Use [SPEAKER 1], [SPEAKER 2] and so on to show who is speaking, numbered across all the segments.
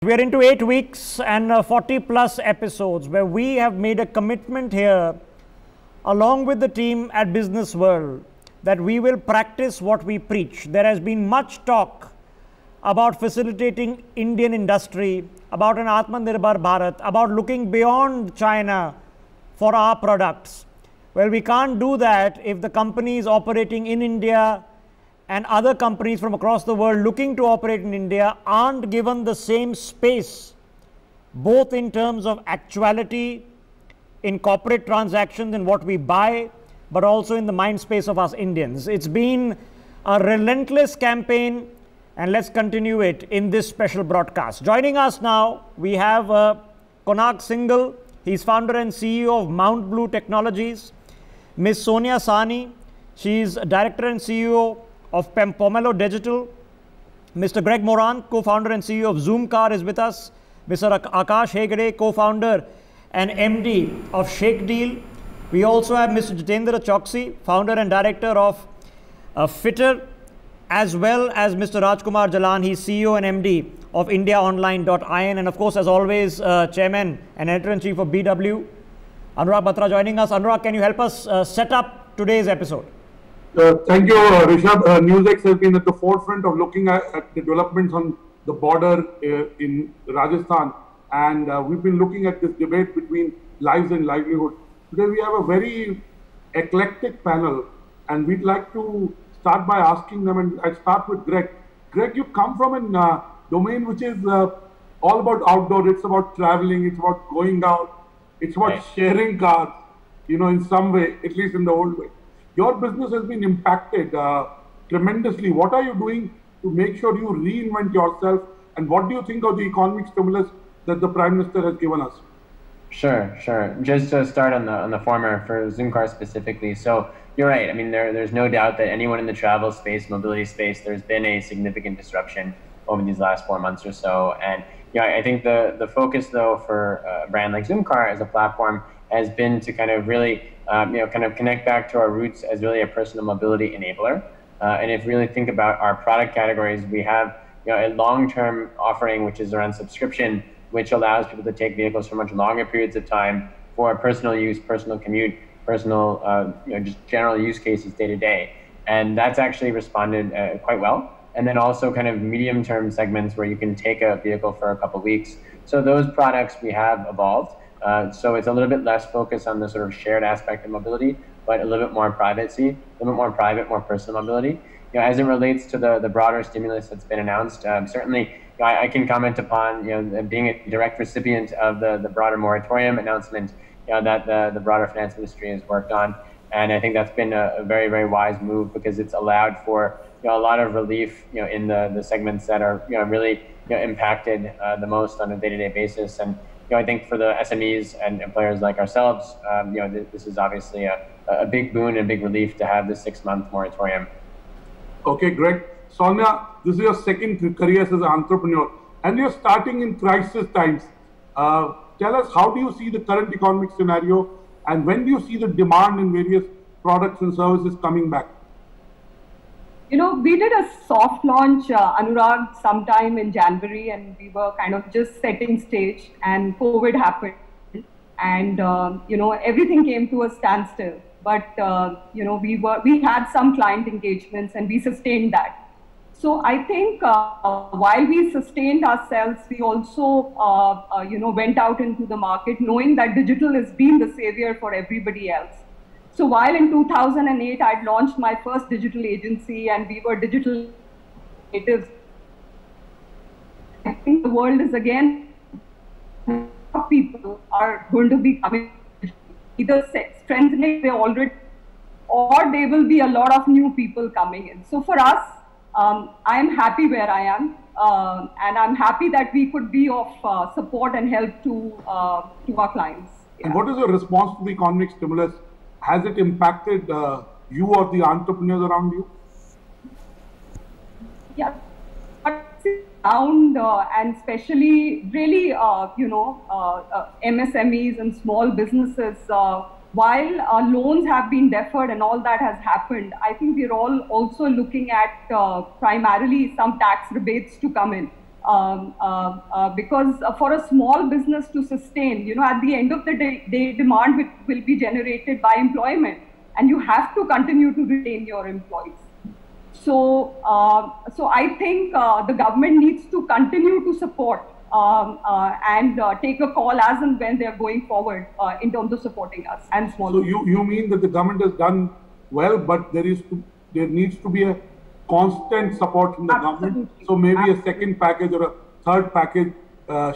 [SPEAKER 1] We're into 8 weeks and 40 plus episodes where we have made a commitment here along with the team at Business World that we will practice what we preach. There has been much talk about facilitating Indian industry, about an Atmanirbhar Bharat, about looking beyond China for our products. Well, we can't do that if the companies operating in India and other companies from across the world looking to operate in India aren't given the same space, both in terms of actuality in corporate transactions and what we buy, but also in the mind space of us Indians. It's been a relentless campaign, and let's continue it in this special broadcast. Joining us now, we have Konark Singhal. He's founder and CEO of Mount Blue Technologies. Ms. Sonia Sahni, she's director and CEO of Pomelo Digital. Mr. Greg Moran, co-founder and CEO of Zoomcar, is with us. Mr. Akash Hegde, co-founder and MD of Shakedeal. We also have Mr. Jitendra Choksi, founder and director of Fitter, as well as Mr. Rajkumar Jalan. He's CEO and MD of IndiaOnline.in, and of course, as always, chairman and editor-in-chief of BW. Anurag Batra joining us. Anurag, can you help us set up today's episode?
[SPEAKER 2] Thank you, Rishabh. NewsX has been at the forefront of looking at the developments on the border in Rajasthan, and we've been looking at this debate between lives and livelihood. Today we have a very eclectic panel, and we'd like to start by asking them, and I start with Greg. Greg, you come from a domain which is all about outdoor. It's about traveling, it's about going out, it's about sharing cars, in some way, at least in the old way. Your business has been impacted tremendously. What are you doing to make sure you reinvent yourself? And what do you think of the economic stimulus that the Prime Minister has given us?
[SPEAKER 3] Sure. Just to start on the former, for Zoomcar specifically. So you're right. I mean, there's no doubt that anyone in the travel space, mobility space, there's been a significant disruption over these last 4 months or so. And I think the focus though for a brand like Zoomcar as a platform has been to kind of really kind of connect back to our roots as really a personal mobility enabler. And if you really think about our product categories, we have a long-term offering which is around subscription, which allows people to take vehicles for much longer periods of time for personal use, personal commute, personal just general use cases day to day. And that's actually responded quite well. And then also kind of medium-term segments where you can take a vehicle for a couple of weeks. So those products we have evolved. So it's a little bit less focused on the sort of shared aspect of mobility, but a little bit more privacy, a little bit more private, more personal mobility. As it relates to the broader stimulus that's been announced, certainly I can comment upon being a direct recipient of the broader moratorium announcement that the broader finance ministry has worked on, and I think that's been a very, very wise move because it's allowed for a lot of relief in the segments that are really impacted the most on a day-to-day basis. And I think for the SMEs and players like ourselves, this is obviously a big boon and a big relief to have this 6-month moratorium.
[SPEAKER 2] Okay, Greg. Sonia, this is your second career as an entrepreneur, and you're starting in crisis times. Tell us, how do you see the current economic scenario, and when do you see the demand in various products and services coming back?
[SPEAKER 4] We did a soft launch, Anurag, sometime in January, and we were kind of just setting stage, and COVID happened, and everything came to a standstill. But we had some client engagements, and we sustained that. So I think while we sustained ourselves, we also went out into the market, knowing that digital has been the savior for everybody else. So while in 2008, I'd launched my first digital agency and we were digital natives, I think the world is again, people are going to be coming, either strengthening their already, or there will be a lot of new people coming in. So for us, I'm happy where I am, and I'm happy that we could be of support and help to our clients. Yeah.
[SPEAKER 2] And what is your response to the economic stimulus? Has it impacted you or the entrepreneurs around you?
[SPEAKER 4] Yeah, and especially really, MSMEs and small businesses, while loans have been deferred and all that has happened, I think we're all also looking at primarily some tax rebates to come in. because for a small business to sustain, at the end of the day, demand will be generated by employment, and you have to continue to retain your employees. So, so I think the government needs to continue to support and take a call as and when they are going forward in terms of supporting us and small.
[SPEAKER 2] So you mean that the government has done well, but there needs to be a constant support from the government. So maybe a second package or a third package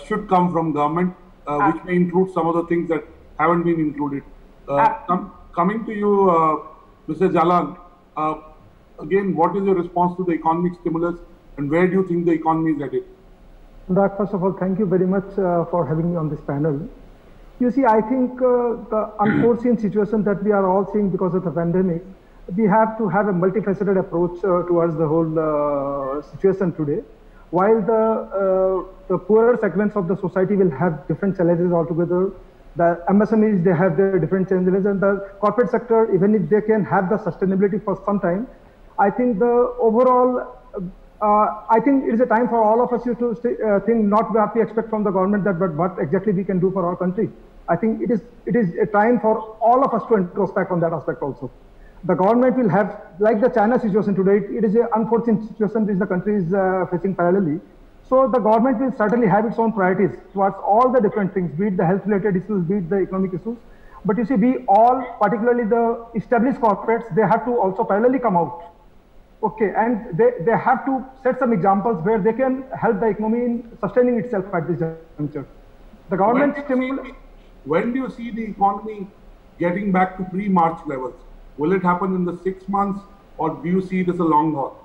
[SPEAKER 2] should come from government, which may include some of the things that haven't been included. Coming to you, Mr. Jalan, again, what is your response to the economic stimulus, and where do you think the economy is headed?
[SPEAKER 5] Anurag, first of all, thank you very much for having me on this panel. You see, I think the unforeseen situation that we are all seeing because of the pandemic, we have to have a multifaceted approach towards the whole situation today. While the poorer segments of the society will have different challenges altogether, the MSMEs, they have their different challenges, and the corporate sector, even if they can have the sustainability for some time, I think the overall, I think it is a time for all of us to think not what we expect from the government, but what exactly we can do for our country. I think it is a time for all of us to introspect on that aspect also. The government will have, like the China situation today, it is an unfortunate situation which the country is facing parallelly. So the government will certainly have its own priorities towards all the different things, be it the health-related issues, be it the economic issues. But you see, we all, particularly the established corporates, they have to also parallelly come out. Okay, and they have to set some examples where they can help the economy in sustaining itself at this juncture. The government
[SPEAKER 2] when do you see the economy getting back to pre-March levels? Will it happen in the 6 months, or do you see it as a long haul?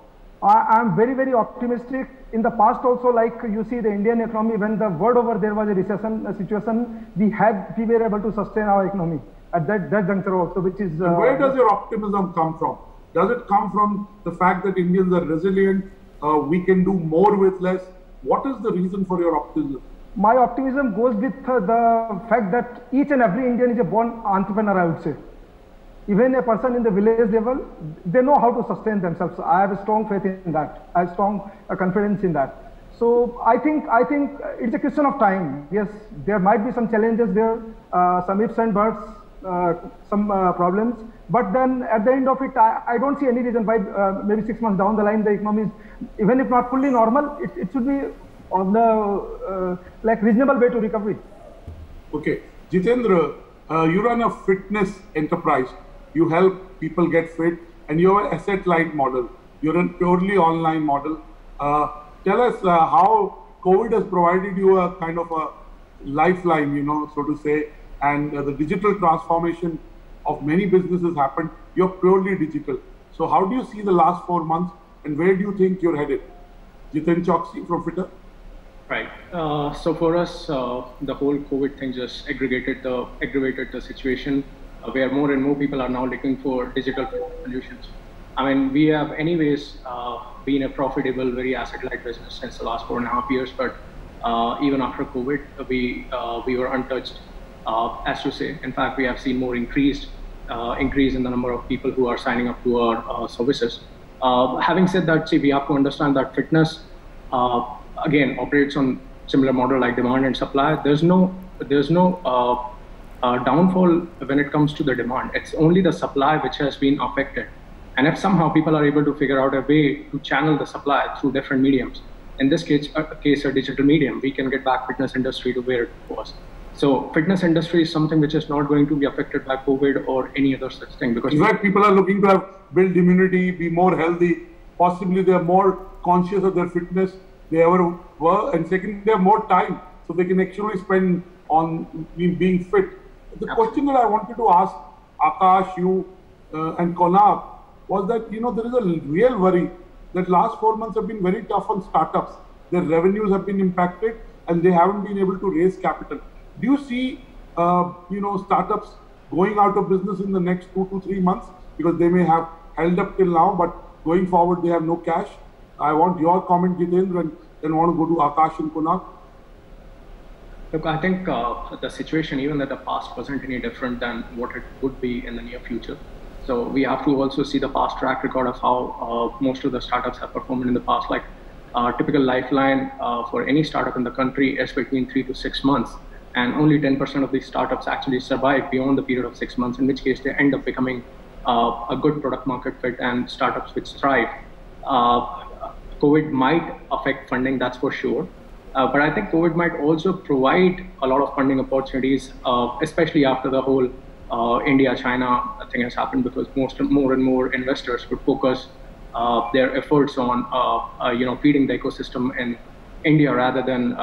[SPEAKER 5] I am very, very optimistic. In the past also, like you see the Indian economy, when the world over there was a recession situation, we were able to sustain our economy at that juncture also, which is...
[SPEAKER 2] where does your optimism come from? Does it come from the fact that Indians are resilient, we can do more with less? What is the reason for your optimism?
[SPEAKER 5] My optimism goes with the fact that each and every Indian is a born entrepreneur, I would say. Even a person in the village level, they know how to sustain themselves. I have a strong faith in that. I have strong confidence in that. So I think it's a question of time. Yes, there might be some challenges there, some ifs and buts, some problems. But then at the end of it, I don't see any reason why maybe 6 months down the line, the economy is, even if not fully normal, it should be on the like reasonable way to recovery.
[SPEAKER 2] Okay. Jitendra, you run a fitness enterprise. You help people get fit, and you have an asset-light model. You're a purely online model. Tell us how COVID has provided you a kind of a lifeline, so to say, and the digital transformation of many businesses happened. You're purely digital. So how do you see the last 4 months, and where do you think you're headed? Jiten Choksi from Fitter.
[SPEAKER 6] Right. So for us, the whole COVID thing just aggravated the situation, where more and more people are now looking for digital solutions. I mean, we have anyways been a profitable, very asset-light business since the last 4.5 years, but even after COVID, we were untouched, as to say. In fact, we have seen more increase in the number of people who are signing up to our services. Having said that, see, we have to understand that fitness, again, operates on similar model like demand and supply. There's no downfall when it comes to the demand. It's only the supply which has been affected. And if somehow people are able to figure out a way to channel the supply through different mediums, in this case a digital medium, we can get back fitness industry to where it was. So fitness industry is something which is not going to be affected by COVID or any other such thing. Because
[SPEAKER 2] in fact, people are looking to build immunity, be more healthy. Possibly they are more conscious of their fitness they ever were, and second, they have more time, so they can actually spend on being fit. The question that I wanted to ask Akash, you and Konark was that, there is a real worry that last 4 months have been very tough on startups. Their revenues have been impacted and they haven't been able to raise capital. Do you see, startups going out of business in the next 2 to 3 months because they may have held up till now, but going forward they have no cash? I want your comment, Jitendra, and then I want to go to Akash and Konark.
[SPEAKER 6] Look, I think the situation, even at the past, wasn't any different than what it would be in the near future. So we have to also see the past track record of how most of the startups have performed in the past. Like typical lifeline for any startup in the country is between 3 to 6 months. And only 10% of these startups actually survive beyond the period of 6 months, in which case they end up becoming a good product market fit and startups which thrive. COVID might affect funding, that's for sure. But I think COVID might also provide a lot of funding opportunities, especially after the whole India-China thing has happened, because more and more investors would focus their efforts on feeding the ecosystem in India rather than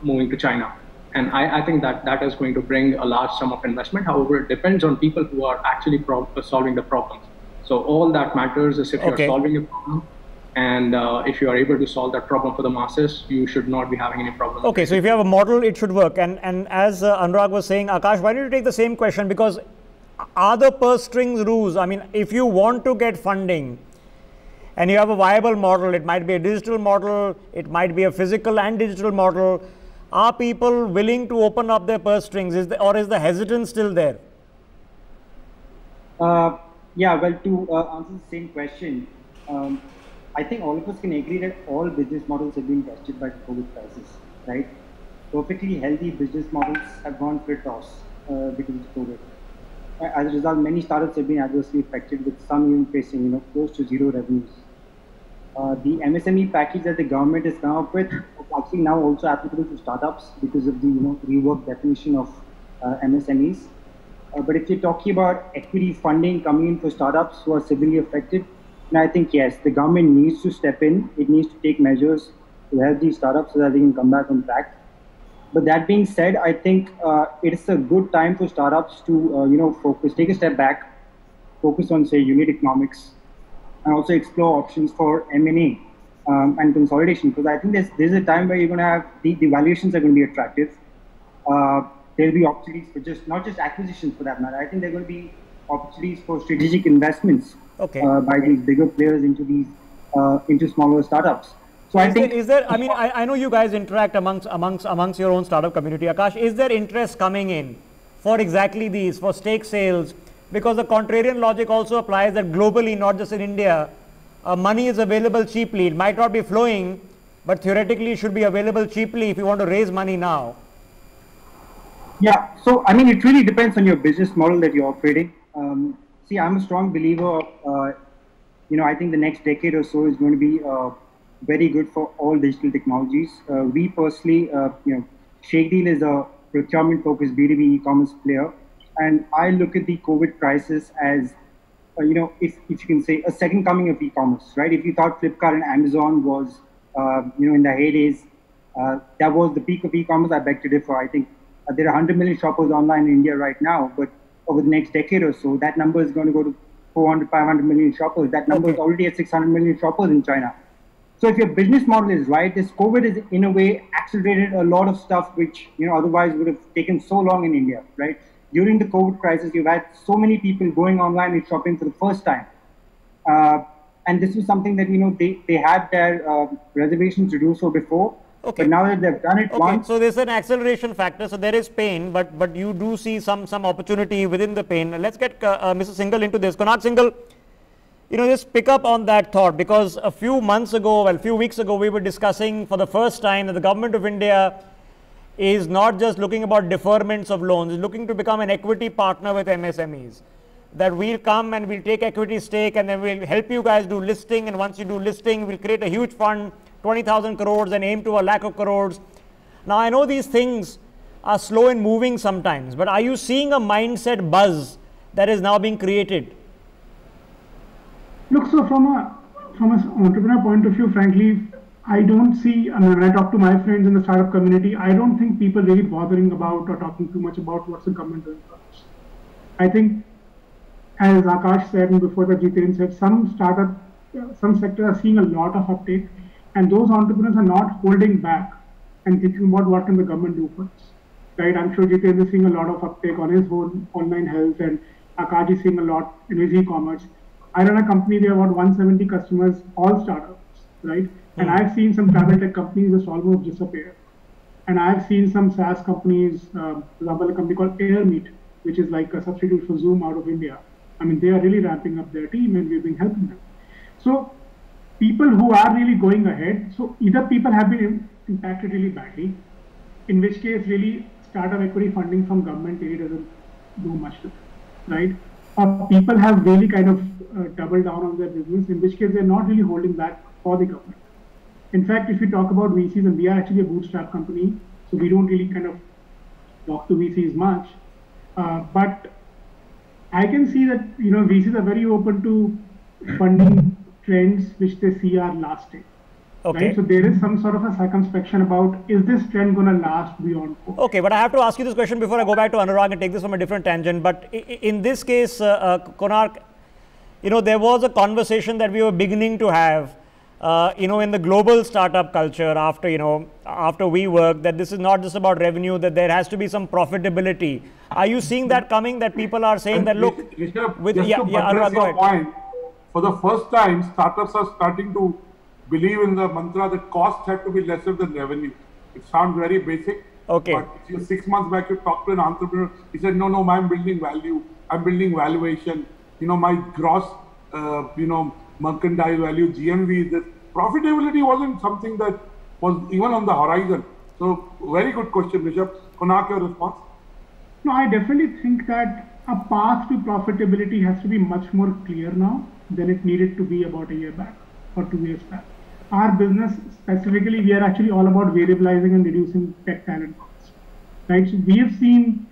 [SPEAKER 6] moving to China. And I think that is going to bring a large sum of investment. However, it depends on people who are actually solving the problems. So all that matters is if you're solving a problem, and if you are able to solve that problem for the masses, you should not be having any problem.
[SPEAKER 1] Okay, so if you have a model, it should work. And as Anurag was saying, Akash, why don't you take the same question? Because are the purse strings rules? I mean, if you want to get funding and you have a viable model, it might be a digital model, it might be a physical and digital model. Are people willing to open up their purse strings, or is the hesitance still there?
[SPEAKER 7] Yeah, well, to answer the same question, I think all of us can agree that all business models have been tested by the COVID crisis, right? Perfectly healthy business models have gone for a toss because of COVID. As a result, many startups have been adversely affected, with some even facing, close to zero revenues. The MSME package that the government has come up with is actually now also applicable to startups because of the reworked definition of MSMEs. But if you're talking about equity funding coming in for startups who are severely affected, then I think yes, the government needs to step in. It needs to take measures to help these startups so that they can come back on track. But that being said, I think it's a good time for startups to focus, take a step back, focus on, say, unit economics, and also explore options for M&A and consolidation. Because I think there's a time where you're going to have the valuations are going to be attractive. There'll be opportunities for not just acquisitions for that matter. I think there are going to be opportunities for strategic investments by these bigger players into smaller startups. So I think
[SPEAKER 1] I know you guys interact amongst your own startup community. Akash, is there interest coming in for exactly these, for stake sales? Because the contrarian logic also applies that globally, not just in India, money is available cheaply. It might not be flowing, but theoretically it should be available cheaply if you want to raise money now.
[SPEAKER 7] Yeah, so I mean, it really depends on your business model that you're operating. See, I'm a strong believer of, I think the next decade or so is going to be very good for all digital technologies. We personally, Shake Deal is a procurement-focused B2B e-commerce player. And I look at the COVID crisis as, if you can say, a second coming of e-commerce, right? If you thought Flipkart and Amazon was, in the heydays, that was the peak of e-commerce, I beg to differ. I think there are 100 million shoppers online in India right now, but over the next decade or so, that number is going to go to 400, 500 million shoppers. That number is already at 600 million shoppers in China. So if your business model is right, this COVID has in a way accelerated a lot of stuff which otherwise would have taken so long in India, right? During the COVID crisis, you've had so many people going online and shopping for the first time. And this was something that, they had their reservations to do so before. Okay. But now that they've done it once.
[SPEAKER 1] So there's an acceleration factor. So there is pain, but you do see some opportunity within the pain. Let's get Mr. Singhal into this. Konark Singhal, just pick up on that thought, because a few weeks ago, we were discussing for the first time that the government of India is not just looking about deferments of loans, it's looking to become an equity partner with MSMEs. That we'll come and we'll take equity stake and then we'll help you guys do listing, and once you do listing, we'll create a huge fund, 20,000 crores and aim to 1,00,000 crores. Now, I know these things are slow in moving sometimes, but are you seeing a mindset buzz that is now being created?
[SPEAKER 8] Look, so from an entrepreneur point of view, frankly, I don't see, when I talk to my friends in the startup community, I don't think people really bothering about or talking too much about what's the government doing for us. I think, as Akash said and before that Jiten said, some sectors are seeing a lot of uptake, and those entrepreneurs are not holding back and thinking about what can the government do for us, right? I'm sure Jiten is seeing a lot of uptake on his own online health, and Akash is seeing a lot in his e-commerce. I run a company, we have about 170 customers, all startups, right? And I've seen some travel tech companies just almost disappear. And I've seen some SaaS companies, for example, a company called AirMeet, which is like a substitute for Zoom out of India. I mean, they are really ramping up their team and we've been helping them. So people who are really going ahead, so either people have been impacted really badly, in which case really startup equity funding from government really doesn't do much to them, right? Or people have really kind of doubled down on their business, in which case they're not really holding back for the government. In fact, if we talk about VCs, and we are actually a bootstrap company, so we don't really kind of talk to VCs much, but I can see that VCs are very open to funding trends which they see are lasting.
[SPEAKER 1] Okay.
[SPEAKER 8] Right? So there is some sort of a circumspection about, is this trend going to last beyond COVID?
[SPEAKER 1] Okay, but I have to ask you this question before I go back to Anurag and take this from a different tangent. But in this case, Konark, there was a conversation that we were beginning to have, in the global startup culture after after WeWork, that this is not just about revenue, that there has to be some profitability. Are you seeing that coming? That people are saying that look,
[SPEAKER 2] Anurag, go ahead. Point, for the first time, startups are starting to believe in the mantra that costs have to be lesser than revenue. It sounds very basic.
[SPEAKER 1] Okay.
[SPEAKER 2] But 6 months back, you talked to an entrepreneur. He said, no, I'm building value. I'm building valuation. My gross, merchandise value, GMV, the profitability wasn't something that was even on the horizon. So, very good question, Rishabh. Konark, your response?
[SPEAKER 8] No, I definitely think that a path to profitability has to be much more clear now than it needed to be about a year back or 2 years back. Our business specifically, we are actually all about variabilizing and reducing tech talent costs, right? So we have seen,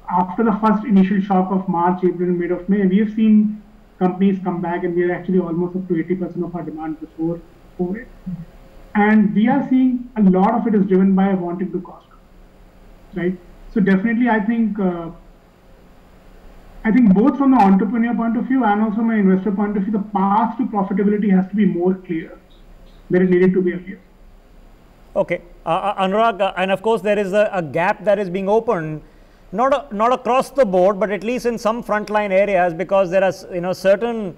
[SPEAKER 8] after the first initial shock of March, April, and mid of May, we have seen companies come back, and we are actually almost up to 80% of our demand before COVID. And we are seeing a lot of it is driven by wanting to cost cut, right? So definitely, I think both from the entrepreneur point of view and also my investor point of view, the path to profitability has to be more clear than it needed to be earlier.
[SPEAKER 1] Okay, Anurag, and of course there is a gap that is being opened, not across the board, but at least in some frontline areas, because there are certain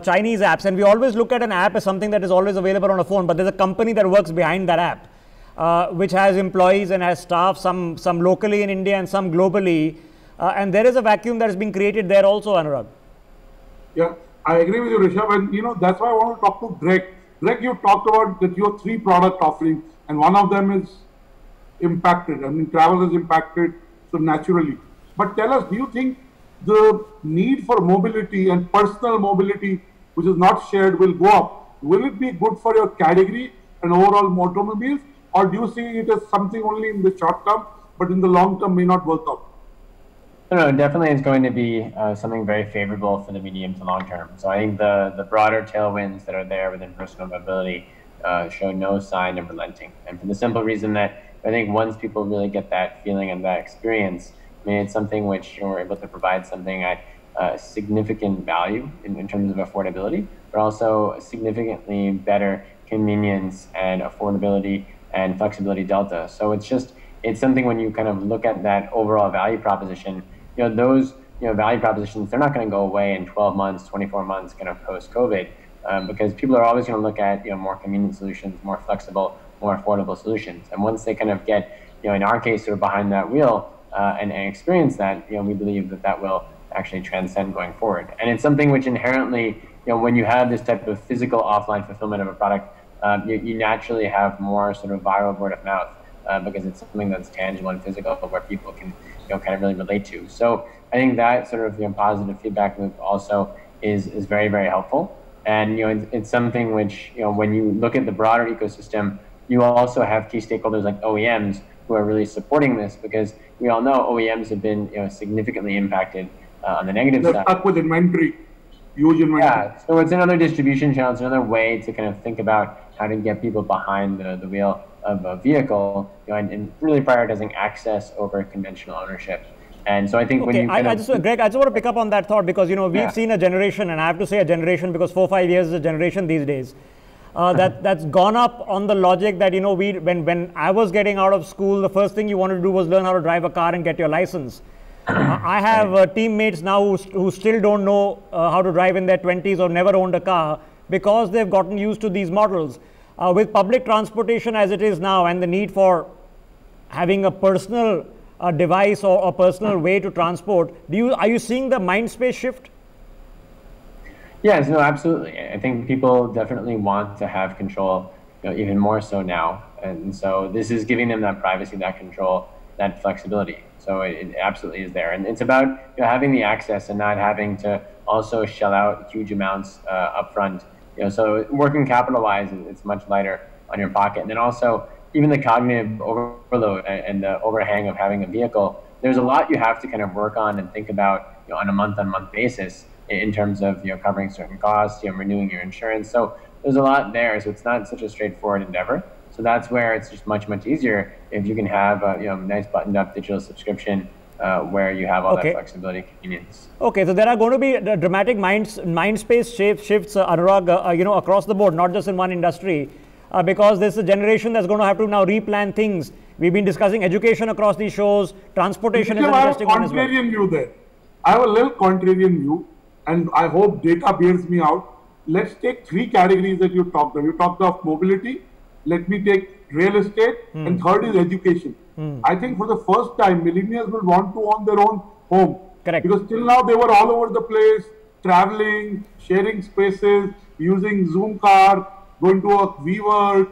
[SPEAKER 1] Chinese apps, and we always look at an app as something that is always available on a phone, but there's a company that works behind that app, which has employees and has staff, some locally in India and some globally, and there is a vacuum that is being created there also, Anurag.
[SPEAKER 2] Yeah, I agree with you, Rishabh, and that's why I want to talk to Greg. Greg, you talked about that your 3 product offerings, and one of them is impacted. I mean, travel is impacted, so naturally. But tell us, do you think the need for mobility and personal mobility, which is not shared, will go up? Will it be good for your category and overall automobiles, or do you see it as something only in the short term, but in the long term may not work out?
[SPEAKER 3] No, definitely it's going to be something very favorable for the medium to long term. So I think the broader tailwinds that are there within personal mobility show no sign of relenting. And for the simple reason that I think once people really get that feeling and that experience, I mean, it's something which we're able to provide something at significant value in terms of affordability, but also significantly better convenience and affordability and flexibility delta. So it's something when you kind of look at that overall value proposition, those value propositions, they're not going to go away in 12 months, 24 months, kind of post-COVID, because people are always going to look at more convenient solutions, more flexible, more affordable solutions. And once they kind of get, in our case, sort of behind that wheel and experience that, we believe that will actually transcend going forward. And it's something which inherently, when you have this type of physical offline fulfillment of a product, you naturally have more sort of viral word of mouth. Because it's something that's tangible and physical where people can kind of really relate to. So I think that sort of positive feedback loop also is very, very helpful. And it's something which when you look at the broader ecosystem, you also have key stakeholders like OEMs who are really supporting this, because we all know OEMs have been significantly impacted on the negative side.
[SPEAKER 2] They're stuck with inventory, huge inventory.
[SPEAKER 3] Yeah, so it's another distribution channel. It's another way to kind of think about how to get people behind the wheel of a vehicle, and really prioritizing access over conventional ownership. And so I think when you
[SPEAKER 1] Greg, I just want to pick up on that thought, because we've seen a generation, and I have to say a generation because 4-5 years is a generation these days, that's gone up on the logic that when I was getting out of school, the first thing you wanted to do was learn how to drive a car and get your license. I have teammates now who still don't know how to drive in their 20s or never owned a car, because they've gotten used to these models. With public transportation as it is now, and the need for having a personal device or a personal way to transport, are you seeing the mind space shift?
[SPEAKER 3] Yes, no, absolutely. I think people definitely want to have control, even more so now. And so this is giving them that privacy, that control, that flexibility. So it absolutely is there. And it's about having the access and not having to also shell out huge amounts upfront. So working capital-wise, it's much lighter on your pocket. And then also even the cognitive overload and the overhang of having a vehicle, there's a lot you have to kind of work on and think about on a month-on-month basis in terms of covering certain costs, renewing your insurance. So there's a lot there. So it's not such a straightforward endeavor. So that's where it's just much easier if you can have a nice buttoned-up digital subscription where you have all that flexibility and convenience.
[SPEAKER 1] Okay, so there are going to be dramatic mind space shifts, Anurag, across the board, not just in one industry, because there's a generation that's going to have to now replan things. We've been discussing education across these shows. Transportation is an interesting one as well.
[SPEAKER 2] I have a contrarian view there. I have a little contrarian view, and I hope data bears me out. Let's take three categories that you talked of. You talked of mobility. Let me take real estate, and third is education. I think for the first time, millennials will want to own their own home.
[SPEAKER 1] Correct.
[SPEAKER 2] Because till now they were all over the place, traveling, sharing spaces, using Zoom car, going to a WeWork,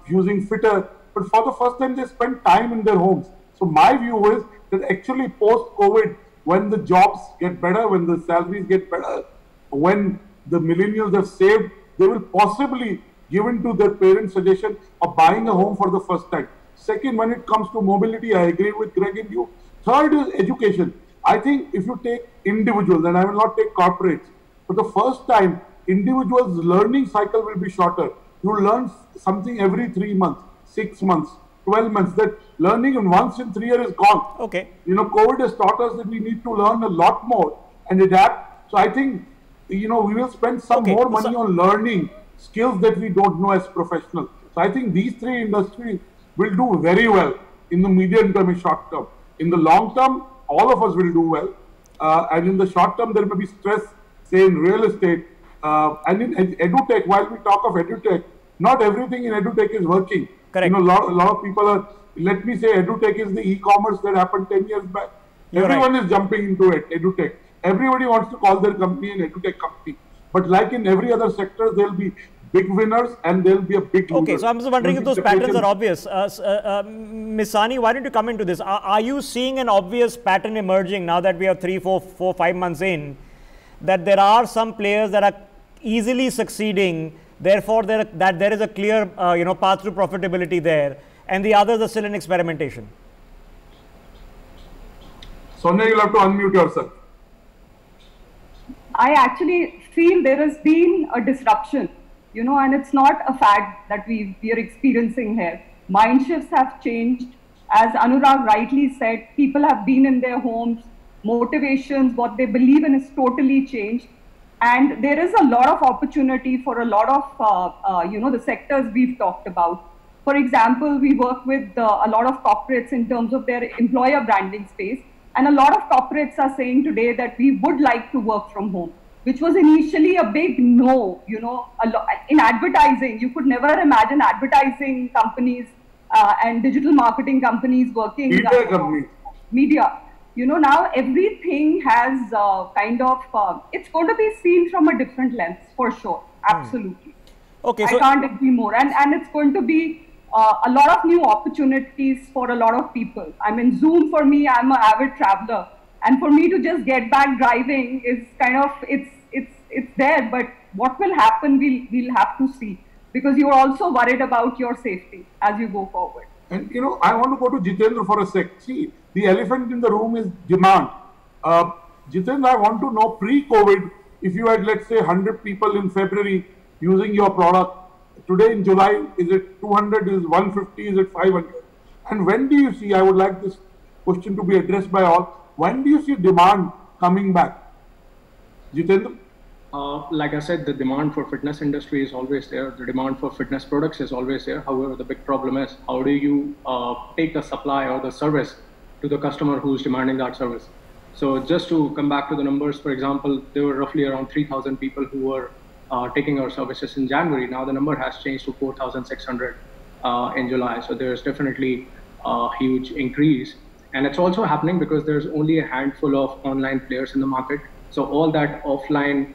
[SPEAKER 2] using Fitter. But for the first time, they spend time in their homes. So my view is that actually post-COVID, when the jobs get better, when the salaries get better, when the millennials have saved, they will possibly give in to their parents' suggestion of buying a home for the first time. Second, when it comes to mobility, I agree with Greg and you. Third is education. I think if you take individuals, and I will not take corporates, for the first time, individuals' learning cycle will be shorter. You learn something every 3 months, 6 months, 12 months. That learning in once in 3 years is gone.
[SPEAKER 1] Okay.
[SPEAKER 2] COVID has taught us that we need to learn a lot more and adapt. So I think, we will spend some more money on learning skills that we don't know as professionals. So I think these three industries will do very well in the medium term and short term. In the long term, all of us will do well. And in the short term, there may be stress, say in real estate. And in edutech, while we talk of edutech, not everything in edutech is working.
[SPEAKER 1] Correct.
[SPEAKER 2] A lot of people are, let me say edutech is the e-commerce that happened 10 years back. Everyone is jumping into it, edutech. Everybody wants to call their company an edutech company. But like in every other sector, there'll be big winners and there'll be a big loser.
[SPEAKER 1] Okay, so I'm just wondering if those patterns are obvious. Ms. Sahni, why don't you come into this? Are you seeing an obvious pattern emerging now that we are 3, 4, 5 months in, that there are some players that are easily succeeding, therefore that there is a clear path to profitability there, and the others are still in experimentation?
[SPEAKER 2] Sonia, you'll have to unmute yourself.
[SPEAKER 4] I actually feel there has been a disruption, and it's not a fad that we are experiencing here. Mind shifts have changed. As Anurag rightly said, people have been in their homes, motivations, what they believe in is totally changed. And there is a lot of opportunity for a lot of, the sectors we've talked about. For example, we work with a lot of corporates in terms of their employer branding space. And a lot of corporates are saying today that we would like to work from home, which was initially a big no, in advertising. You could never imagine advertising companies and digital marketing companies working.
[SPEAKER 2] Media companies.
[SPEAKER 4] Media. Now everything has it's going to be seen from a different lens, for sure. Absolutely.
[SPEAKER 1] Okay,
[SPEAKER 4] I can't agree more. And it's going to be a lot of new opportunities for a lot of people. I mean, Zoom for me, I'm an avid traveler. And for me to just get back driving is it's there. But what will happen, we'll have to see. Because you're also worried about your safety as you go forward.
[SPEAKER 2] And, I want to go to Jitendra for a sec. See, the elephant in the room is demand. Jitendra, I want to know pre-COVID, if you had, let's say, 100 people in February using your product, today in July, is it 200, is it 150, is it 500? And when do you see, I would like this question to be addressed by all, when do you see demand coming back? Jitendra?
[SPEAKER 6] Like I said, the demand for fitness industry is always there. The demand for fitness products is always there. However, the big problem is how do you take the supply or the service to the customer who's demanding that service? So just to come back to the numbers, for example, there were roughly around 3,000 people who were taking our services in January. Now the number has changed to 4,600 in July. So there's definitely a huge increase. And it's also happening because there's only a handful of online players in the market. So all that offline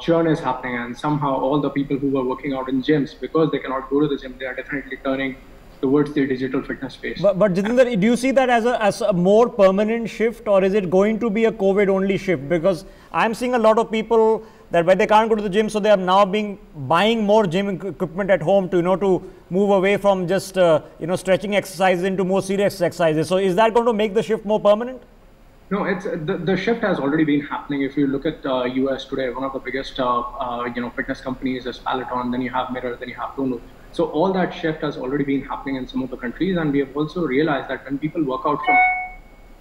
[SPEAKER 6] churn is happening, and somehow all the people who were working out in gyms, because they cannot go to the gym, they are definitely turning towards the digital fitness space.
[SPEAKER 1] But Jitendra, do you see that as a more permanent shift, or is it going to be a COVID only shift? Because I'm seeing a lot of people that when they can't go to the gym, so they are now buying more gym equipment at home to to move away from just stretching exercises into more serious exercises. So is that going to make the shift more permanent?
[SPEAKER 6] No, it's the shift has already been happening. If you look at US today, one of the biggest fitness companies is Peloton. Then you have Mirror, then you have Tono. So all that shift has already been happening in some of the countries, and we have also realized that when people work out from,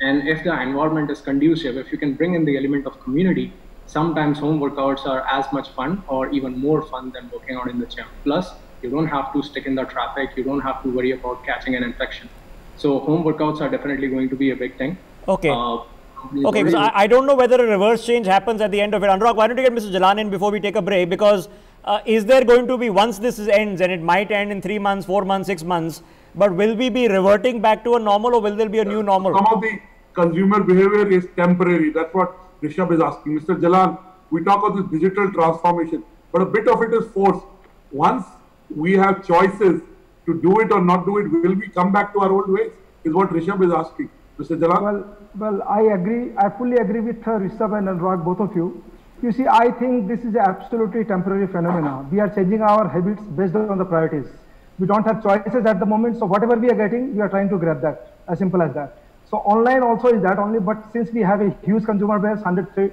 [SPEAKER 6] and if the environment is conducive, if you can bring in the element of community, sometimes home workouts are as much fun or even more fun than working out in the gym. Plus, you don't have to stick in the traffic. You don't have to worry about catching an infection. So home workouts are definitely going to be a big thing.
[SPEAKER 1] Okay. Okay, because I don't know whether a reverse change happens at the end of it. Anurag, why don't you get Mr. Jalan in before we take a break? Because is there going to be, once this ends, and it might end in 3 months, 4 months, 6 months, but will we be reverting back to a normal, or will there be a new normal?
[SPEAKER 2] Some of the consumer behavior is temporary. That's what Rishabh is asking. Mr. Jalan, we talk about this digital transformation, but a bit of it is forced. Once we have choices to do it or not do it, will we come back to our old ways? Is what Rishabh is asking. Mr. Jalan?
[SPEAKER 5] Well, I agree. I fully agree with Rishabh and Anurag, both of you. You see, I think this is an absolutely temporary phenomena. We are changing our habits based on the priorities. We don't have choices at the moment, so whatever we are getting, we are trying to grab that, as simple as that. So online also is that only, but since we have a huge consumer base, 130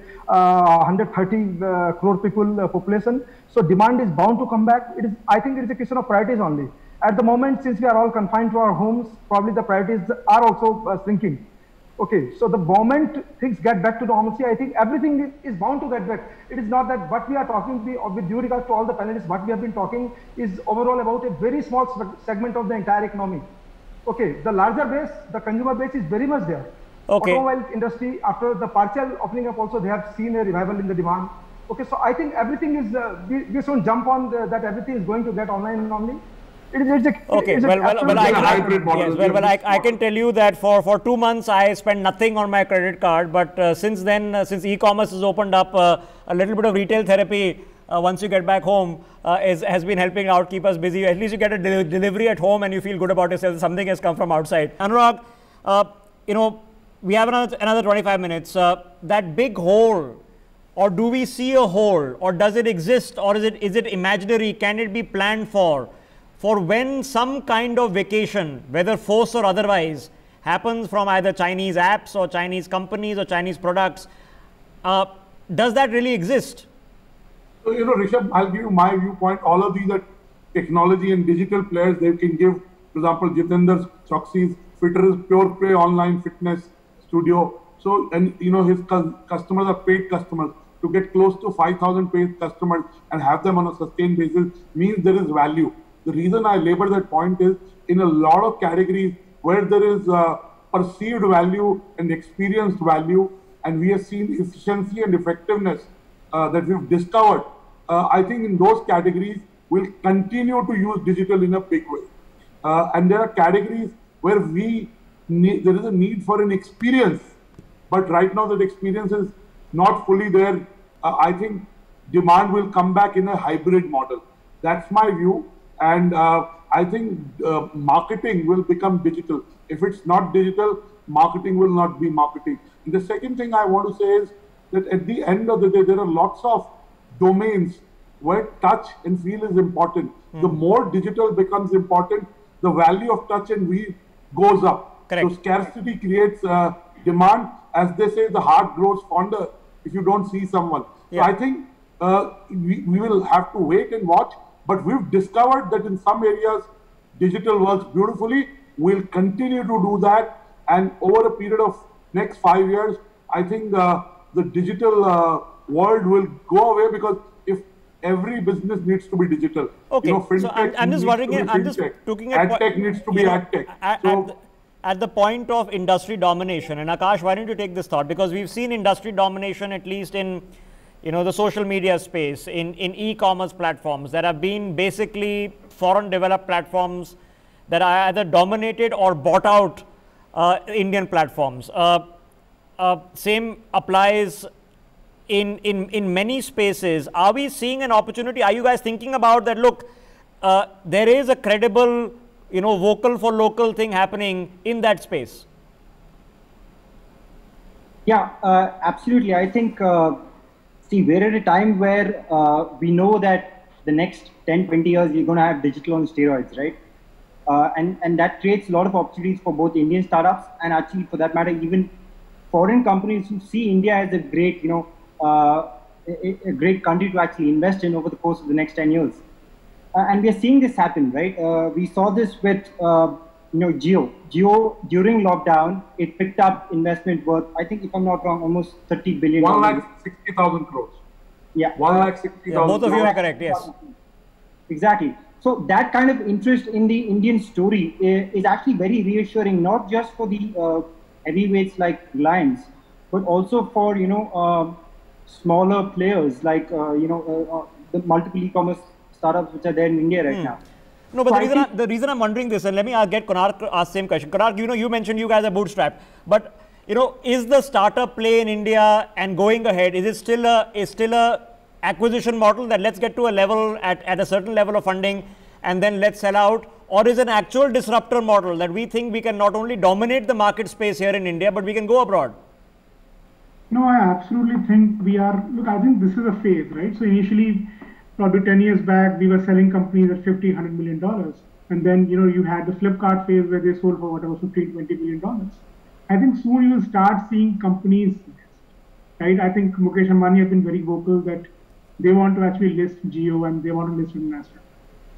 [SPEAKER 5] crore people population, so demand is bound to come back. I think it is a question of priorities only. At the moment, since we are all confined to our homes, probably the priorities are also shrinking. Okay, so the moment things get back to normalcy, I think everything is bound to get back. It is not that what we are talking with due regards to all the panelists, what we have been talking is overall about a very small segment of the entire economy. Okay, the larger base, the consumer base is very much there.
[SPEAKER 1] Okay.
[SPEAKER 5] Automobile industry, after the partial opening up also, they have seen a revival in the demand. Okay, so I think everything is, we shouldn't jump on that everything is going to get online only.
[SPEAKER 1] Okay, I can tell you that for 2 months I spent nothing on my credit card, but since then, since e-commerce has opened up, a little bit of retail therapy once you get back home has been helping out, keep us busy. At least you get a delivery at home and you feel good about yourself. Something has come from outside. Anurag, we have another 25 minutes. That big hole, or do we see a hole, or does it exist, or is it imaginary? Can it be planned for when some kind of vacation, whether forced or otherwise, happens from either Chinese apps or Chinese companies or Chinese products? Does that really exist?
[SPEAKER 2] So, Rishabh, I'll give you my viewpoint. All of these are technology and digital players. They can give, for example, Jitendra's Choksi's Fitter is pure play online fitness studio. So, and his customers are paid customers. To get close to 5,000 paid customers and have them on a sustained basis means there is value. The reason I labor that point is in a lot of categories where there is perceived value and experienced value, and we have seen efficiency and effectiveness that we've discovered. I think in those categories, we'll continue to use digital in a big way. And there are categories where there is a need for an experience, but right now that experience is not fully there. I think demand will come back in a hybrid model. That's my view. And I think marketing will become digital. If it's not digital, marketing will not be marketing. And the second thing I want to say is that at the end of the day, there are lots of domains where touch and feel is important. The more digital becomes important, the value of touch and feel goes up.
[SPEAKER 1] Correct.
[SPEAKER 2] So scarcity creates demand. As they say, the heart grows fonder if you don't see someone. Yeah. So I think we will have to wait and watch. But we've discovered that in some areas, digital works beautifully. We'll continue to do that. And over a period of next 5 years, I think the digital world will go away, because if every business needs to be digital.
[SPEAKER 1] Okay, so I'm just wondering, I'm just looking at
[SPEAKER 2] ad tech needs to be ad tech.
[SPEAKER 1] At the point of industry domination, and Akash, why don't you take this thought? Because we've seen industry domination, at least in the social media space, in e-commerce platforms that have been basically foreign developed platforms that are either dominated or bought out Indian platforms. Same applies in many spaces. Are we seeing an opportunity? Are you guys thinking about that? Look, there is a credible, vocal for local thing happening in that space.
[SPEAKER 7] Yeah, absolutely. I think, see, we're at a time where we know that the next 10, 20 years, you're going to have digital on steroids, right? And that creates a lot of opportunities for both Indian startups and actually, for that matter, even foreign companies who see India as a great, a great country to actually invest in over the course of the next 10 years. And we are seeing this happen, right? We saw this with, Jio. Jio, during lockdown, it picked up investment worth, I think, if I'm not wrong, almost 30 billion.
[SPEAKER 2] 1,60,000 crores.
[SPEAKER 7] Yeah.
[SPEAKER 2] 1,60,000.
[SPEAKER 1] Yeah, both of you are correct, yes.
[SPEAKER 7] Exactly. So that kind of interest in the Indian story is actually very reassuring, not just for the heavyweights like Reliance, but also for, smaller players like, the multiple e-commerce startups which are there in India right now.
[SPEAKER 1] No, but so the reason I'm wondering this, and let me get Konark to ask the same question. Konark, you mentioned you guys are bootstrapped, but is the startup play in India and going ahead, is it still a acquisition model that let's get to a level at a certain level of funding and then let's sell out, or is it an actual disruptor model that we think we can not only dominate the market space here in India, but we can go abroad?
[SPEAKER 8] No, I absolutely think we are. Look, I think this is a phase, right? So initially, probably 10 years back, we were selling companies at $50, $100 million. And then, you had the Flipkart phase where they sold for whatever, $15, $20 billion. I think soon you will start seeing companies, right? I think Mukesh Ambani has been very vocal that they want to actually list Jio and they want to list in Nasdaq,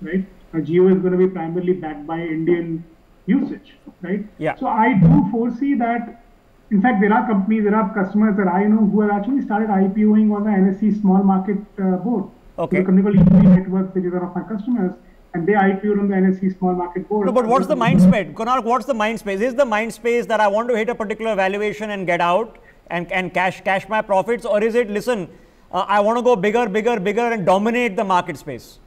[SPEAKER 8] right? Jio is going to be primarily backed by Indian usage, right?
[SPEAKER 1] Yeah.
[SPEAKER 8] So I do foresee that, in fact, there are companies, there are customers that I know who have actually started IPOing on the NSE small market board.
[SPEAKER 1] Okay.
[SPEAKER 8] There's a company called EQT Networks, which is one of my customers, and they IPO'd on the NSE small market board.
[SPEAKER 1] No, but what's the mind space? Konark, what's the mind space? Is the mind space that I want to hit a particular valuation and get out and cash my profits, or is it, listen, I want to go bigger and dominate the market space?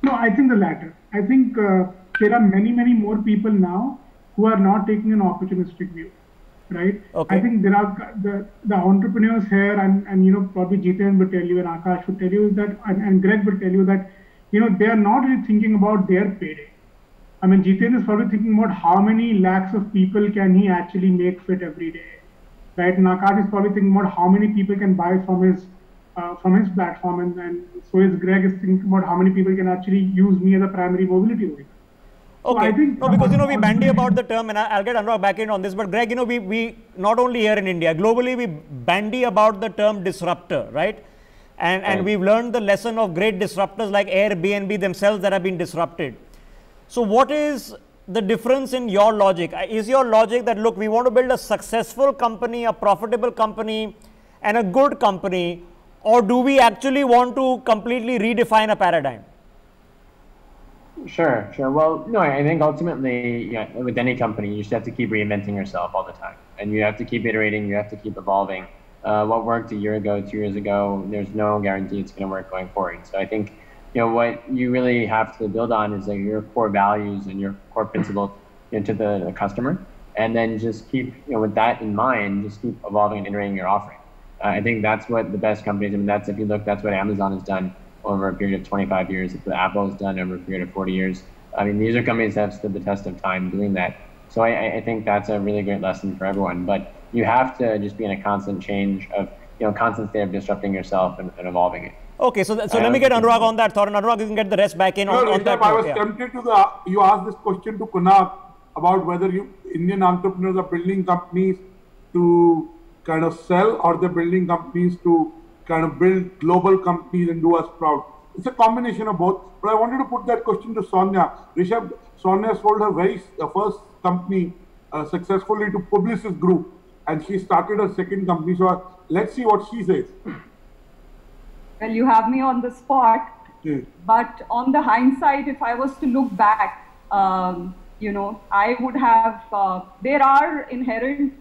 [SPEAKER 8] No, I think the latter. I think there are many more people now who are not taking an opportunistic view, right?
[SPEAKER 1] Okay.
[SPEAKER 8] I think there are the entrepreneurs here, and probably Jiten will tell you and Akash will tell you that, and Greg will tell you that, they are not really thinking about their payday. I mean, Jiten is probably thinking about how many lakhs of people can he actually make fit every day, right? And Akash is probably thinking about how many people can buy from his platform, and so is Greg is thinking about how many people can actually use me as a primary mobility vehicle.
[SPEAKER 1] Okay,
[SPEAKER 8] so I think,
[SPEAKER 1] no, because we bandy about the term, and I'll get Anurag back in on this, but Greg, we not only here in India, globally we bandy about the term disruptor, right? And we've learned the lesson of great disruptors like Airbnb themselves that have been disrupted. So what is the difference in your logic? Is your logic that, look, we want to build a successful company, a profitable company, and a good company, or do we actually want to completely redefine a paradigm?
[SPEAKER 3] Sure. Well, no, I think ultimately, with any company, you just have to keep reinventing yourself all the time. And you have to keep iterating, you have to keep evolving. What worked a year ago, 2 years ago, there's no guarantee it's going to work going forward. So I think, what you really have to build on is your core values and your core principles to the customer. And then just keep, with that in mind, just keep evolving and iterating your offering. I think that's what the best companies, if you look, that's what Amazon has done over a period of 25 years, what Apple has done over a period of 40 years. These are companies that have stood the test of time doing that. So I think that's a really great lesson for everyone. But you have to just be in a constant change of, constant state of disrupting yourself and evolving it.
[SPEAKER 1] Okay, so let me get Anurag on that thought, and Anurag, you can get the rest back in on that.
[SPEAKER 2] I was tempted to you asked this question to Konark about whether Indian entrepreneurs are building companies to kind of sell, or they're building companies to kind of build global companies and do us proud. It's a combination of both. But I wanted to put that question to Sonia. Rishabh, Sonia sold her first company successfully to Publicis Group, and she started her second company. So let's see what she says.
[SPEAKER 4] Well, you have me on the spot.
[SPEAKER 2] Yeah.
[SPEAKER 4] But on the hindsight, if I was to look back, I would have. There are inherent.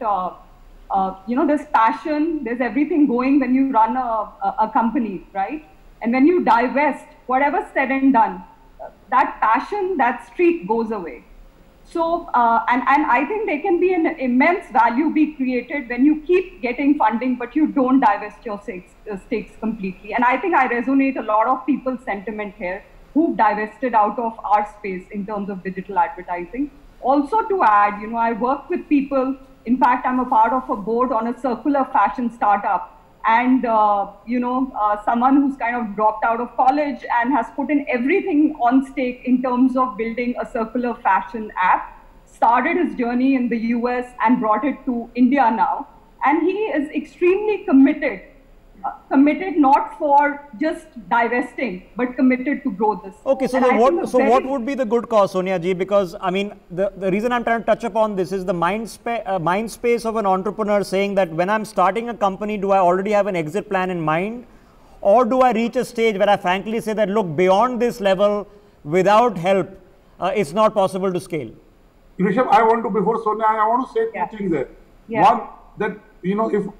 [SPEAKER 4] There's passion, there's everything going when you run a company, right? And when you divest, whatever's said and done, that passion, that streak goes away. So, and I think there can be an immense value be created when you keep getting funding, but you don't divest your stakes completely. And I think I resonate a lot of people's sentiment here who've divested out of our space in terms of digital advertising. Also to add, I work with people. In fact, I'm a part of a board on a circular fashion startup. And, someone who's kind of dropped out of college and has put in everything on stake in terms of building a circular fashion app, started his journey in the US and brought it to India now. And he is extremely committed not for just divesting, but committed to grow this.
[SPEAKER 1] Okay, so what would be the good cause, Sonia ji? Because I mean, the reason I'm trying to touch upon this is the mind space of an entrepreneur saying that when I'm starting a company, do I already have an exit plan in mind, or do I reach a stage where I frankly say that look, beyond this level, without help, it's not possible to scale?
[SPEAKER 2] Rishabh, before Sonia, I want to say two things there.
[SPEAKER 4] Yeah.
[SPEAKER 2] One, that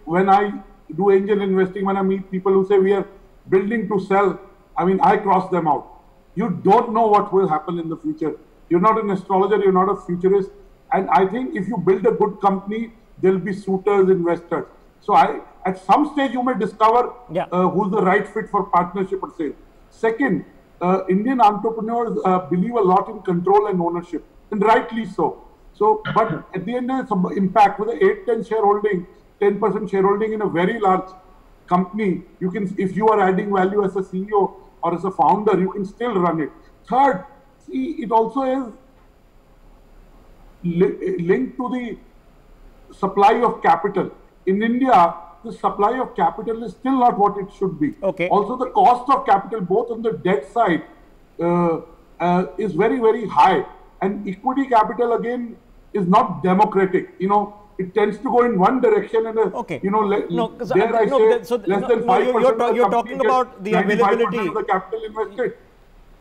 [SPEAKER 2] when I do angel investing, when I meet people who say we are building to sell, I mean, I cross them out. You don't know what will happen in the future. You're not an astrologer, you're not a futurist. And I think if you build a good company, there'll be suitors, investors. So at some stage, you may discover who's the right fit for partnership or sale. Second, Indian entrepreneurs believe a lot in control and ownership, and rightly so. But at the end, it's impact with the 8-10 shareholding, 10% shareholding in a very large company, you can, if you are adding value as a CEO or as a founder, you can still run it. Third, see, it also is linked to the supply of capital. In India, the supply of capital is still not what it should be.
[SPEAKER 1] Okay.
[SPEAKER 2] Also, the cost of capital, both on the debt side, is very, very high. And equity capital, again, is not democratic. It tends to go in one direction, and less than 5%.
[SPEAKER 1] You're talking about the availability
[SPEAKER 2] of the capital invested.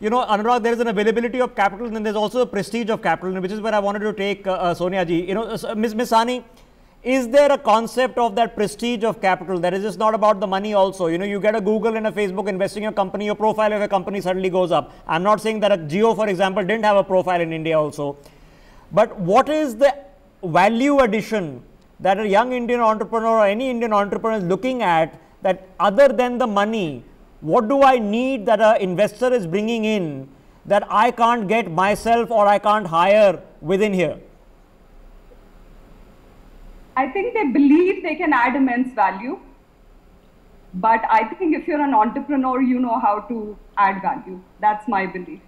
[SPEAKER 1] Anurag, there is an availability of capital, and then there's also a prestige of capital, which is where I wanted to take Sonia ji. Ms. Sahni, is there a concept of that prestige of capital that is just not about the money also? You get a Google and a Facebook investing in a company, your profile of a company suddenly goes up. I'm not saying that a Jio, for example, didn't have a profile in India also. But what is the value addition that a young Indian entrepreneur or any Indian entrepreneur is looking at, that other than the money, what do I need that an investor is bringing in that I can't get myself or I can't hire within here?
[SPEAKER 4] I think they believe they can add immense value. But I think if you're an entrepreneur, you know how to add value. That's my belief.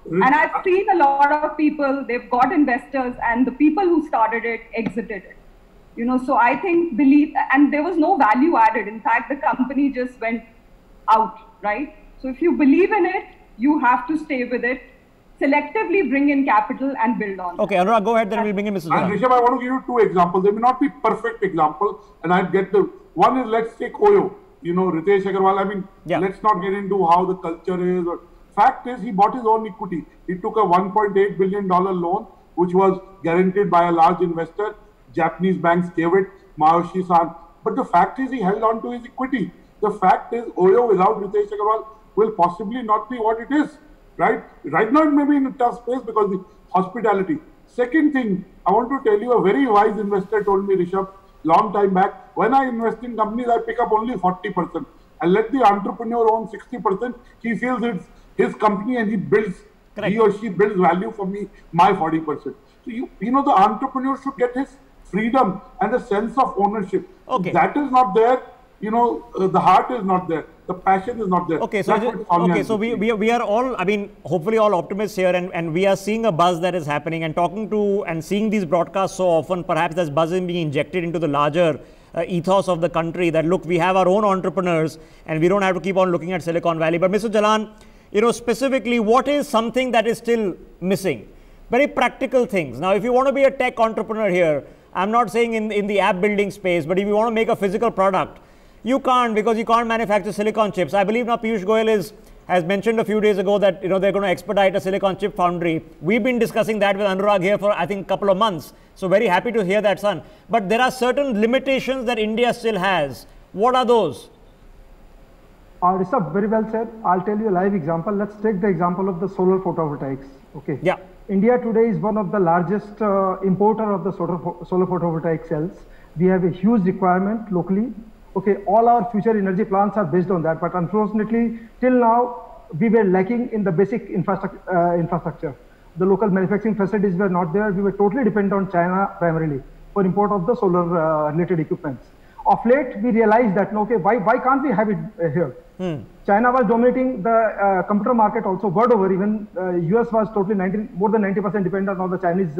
[SPEAKER 2] And
[SPEAKER 4] I've seen a lot of people, they've got investors, and the people who started it exited it. So I think and there was no value added. In fact, the company just went out, right? So if you believe in it, you have to stay with it, selectively bring in capital and build on.
[SPEAKER 1] Okay, Anurag, go ahead, then we'll bring in Mr. Jalan.
[SPEAKER 2] And Rishabh, I want to give you two examples. They may not be perfect examples, and I get the one is, let's take Oyo. Ritesh Agarwal. I mean, let's not get into how the culture is. Fact is, he bought his own equity. He took a $1.8 billion loan, which was guaranteed by a large investor. Japanese banks gave it, Mayoshi-san. But the fact is, he held on to his equity. The fact is, Oyo without Ritesh Agarwal will possibly not be what it is, right? Right now, it may be in a tough space because the hospitality. Second thing, I want to tell you, a very wise investor told me, Rishabh, long time back, when I invest in companies, I pick up only 40%. I let the entrepreneur own 60%. He feels it's his company and he or she builds value for me, my 40%. So, the entrepreneur should get his freedom and a sense of ownership.
[SPEAKER 1] Okay.
[SPEAKER 2] That is not there. The heart is not there. The passion is not there.
[SPEAKER 1] Okay, so we are all, I mean, hopefully all optimists here, and we are seeing a buzz that is happening, and talking to and seeing these broadcasts so often, perhaps that buzz is being injected into the larger ethos of the country, that look, we have our own entrepreneurs and we don't have to keep on looking at Silicon Valley. But Mr. Jalan, specifically, what is something that is still missing? Very practical things. Now, if you want to be a tech entrepreneur here, I'm not saying in the app building space, but if you want to make a physical product, you can't, because you can't manufacture silicon chips. I believe now Piyush Goyal has mentioned a few days ago that they're going to expedite a silicon chip foundry. We've been discussing that with Anurag here for I think a couple of months. So very happy to hear that, son. But there are certain limitations that India still has. What are those?
[SPEAKER 5] Rishabh, very well said. I'll tell you a live example. Let's take the example of the solar photovoltaics. Okay.
[SPEAKER 1] Yeah.
[SPEAKER 5] India today is one of the largest importer of the solar photovoltaic cells. We have a huge requirement locally. Okay, all our future energy plants are based on that, but unfortunately, till now, we were lacking in the basic infrastructure. The local manufacturing facilities were not there. We were totally dependent on China primarily for import of the solar related equipments. Of late, we realized that, okay, why can't we have it here? China was dominating the computer market also world over. Even US was totally more than 90% dependent on the Chinese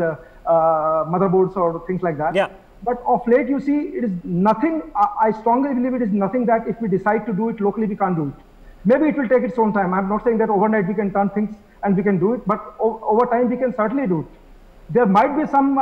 [SPEAKER 5] motherboards or things like that.
[SPEAKER 1] Yeah.
[SPEAKER 5] But of late, you see, it is nothing. I strongly believe it is nothing that if we decide to do it locally, we can't do it. Maybe it will take its own time. I'm not saying that overnight we can turn things and we can do it, but over time we can certainly do it. There might be some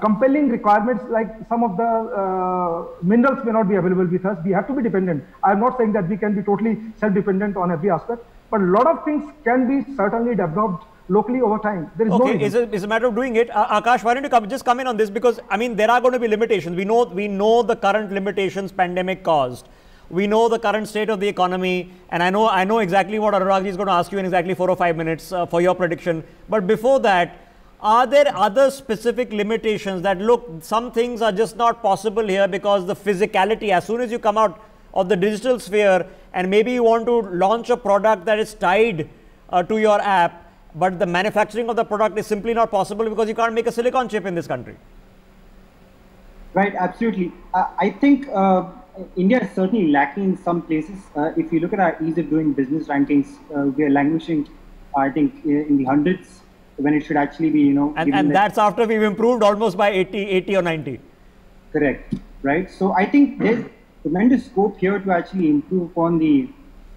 [SPEAKER 5] compelling requirements, like some of the minerals may not be available with us. We have to be dependent. I'm not saying that we can be totally self-dependent on every aspect, but a lot of things can be certainly developed locally over time. There is no reason.
[SPEAKER 1] It's a matter of doing it. Akash, why don't you just come in on this, because I mean there are going to be limitations. We know the current limitations pandemic caused. We know the current state of the economy, and I know exactly what Anurag is going to ask you in exactly 4 or 5 minutes for your prediction. But before that, are there other specific limitations that, look, some things are just not possible here because the physicality, as soon as you come out of the digital sphere and maybe you want to launch a product that is tied to your app, but the manufacturing of the product is simply not possible because you can't make a silicon chip in this country?
[SPEAKER 7] Right, absolutely. I think India is certainly lacking in some places. If you look at our ease of doing business rankings, we are languishing, I think, in the hundreds, when it should actually be,
[SPEAKER 1] and that's after we've improved almost by 80 or 90.
[SPEAKER 7] Correct, right? So I think there's tremendous scope here to actually improve upon the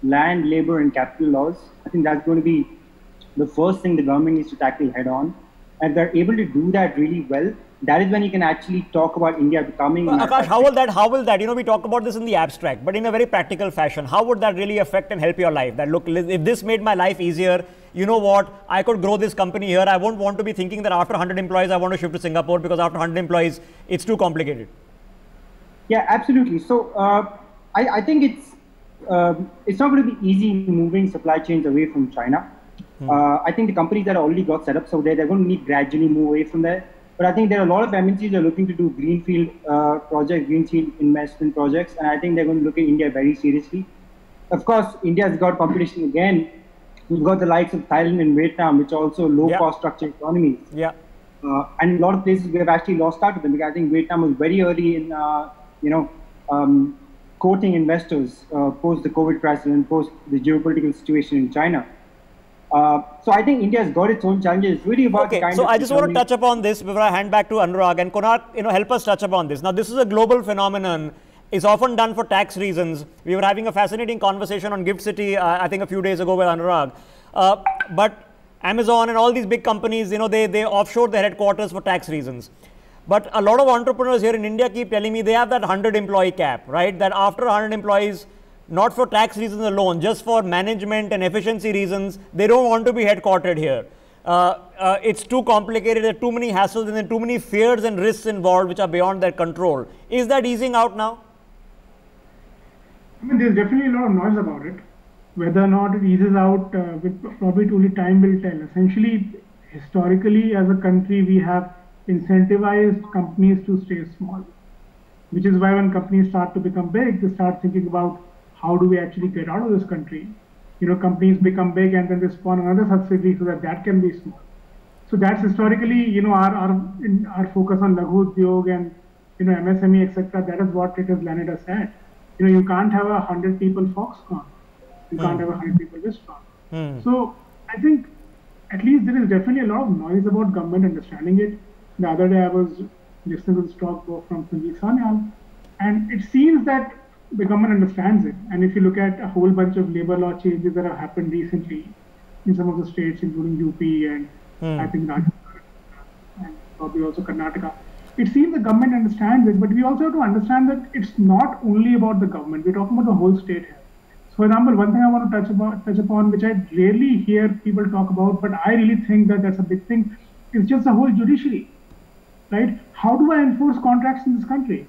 [SPEAKER 7] land, labor, and capital laws. I think that's going to be the first thing the government needs to tackle head on. And they're able to do that really well. That is when you can actually talk about India becoming...
[SPEAKER 1] Akash, how will that, we talk about this in the abstract, but in a very practical fashion, how would that really affect and help your life? That, look, if this made my life easier, you know what, I could grow this company here. I won't want to be thinking that after 100 employees, I want to shift to Singapore, because after 100 employees, it's too complicated.
[SPEAKER 7] Yeah, absolutely. So I think it's not going to be easy moving supply chains away from China. I think the companies that are already got set up, so they're going to need gradually move away from there. But I think there are a lot of MNCs that are looking to do greenfield projects, greenfield investment projects, and I think they're going to look at India very seriously. Of course, India has got competition again. We've got the likes of Thailand and Vietnam, which are also low-cost structure economies.
[SPEAKER 1] Yeah.
[SPEAKER 7] And a lot of places we have actually lost out with them, because I think Vietnam was very early in, quoting investors post the COVID crisis and post the geopolitical situation in China. So I think India has got its own challenges. It's really about
[SPEAKER 1] so I just want to touch upon this before I hand back to Anurag, and Konark, help us touch upon this. Now, this is a global phenomenon. It's often done for tax reasons. We were having a fascinating conversation on Gift City, I think a few days ago with Anurag. But Amazon and all these big companies, they offshore their headquarters for tax reasons. But a lot of entrepreneurs here in India keep telling me they have that 100 employee cap, right? That after 100 employees, not for tax reasons alone, just for management and efficiency reasons, they don't want to be headquartered here. It's too complicated, there are too many hassles, and there are too many fears and risks involved which are beyond their control. Is that easing out now?
[SPEAKER 8] I mean, there's definitely a lot of noise about it. Whether or not it eases out, probably only time will tell. Essentially, historically, as a country, we have incentivized companies to stay small, which is why when companies start to become big, they start thinking about how do we actually get out of this country. Companies become big and then they spawn another subsidiary so that can be small. So that's historically, our focus on Laghu Udyog and, MSME, etc. That is what it has landed us at. You can't have 100 people Foxconn. You can't have 100 people Wistron. So I think at least there is definitely a lot of noise about government understanding it. The other day I was listening to this talk from Sanjeev Sanyal, and it seems that the government understands it. And if you look at a whole bunch of labor law changes that have happened recently in some of the states, including UP and I think Rajasthan and probably also Karnataka, it seems the government understands it, but we also have to understand that it's not only about the government. We're talking about the whole state here. So, for example, one thing I want to touch upon, which I rarely hear people talk about, but I really think that that's a big thing, is just the whole judiciary, right? How do I enforce contracts in this country?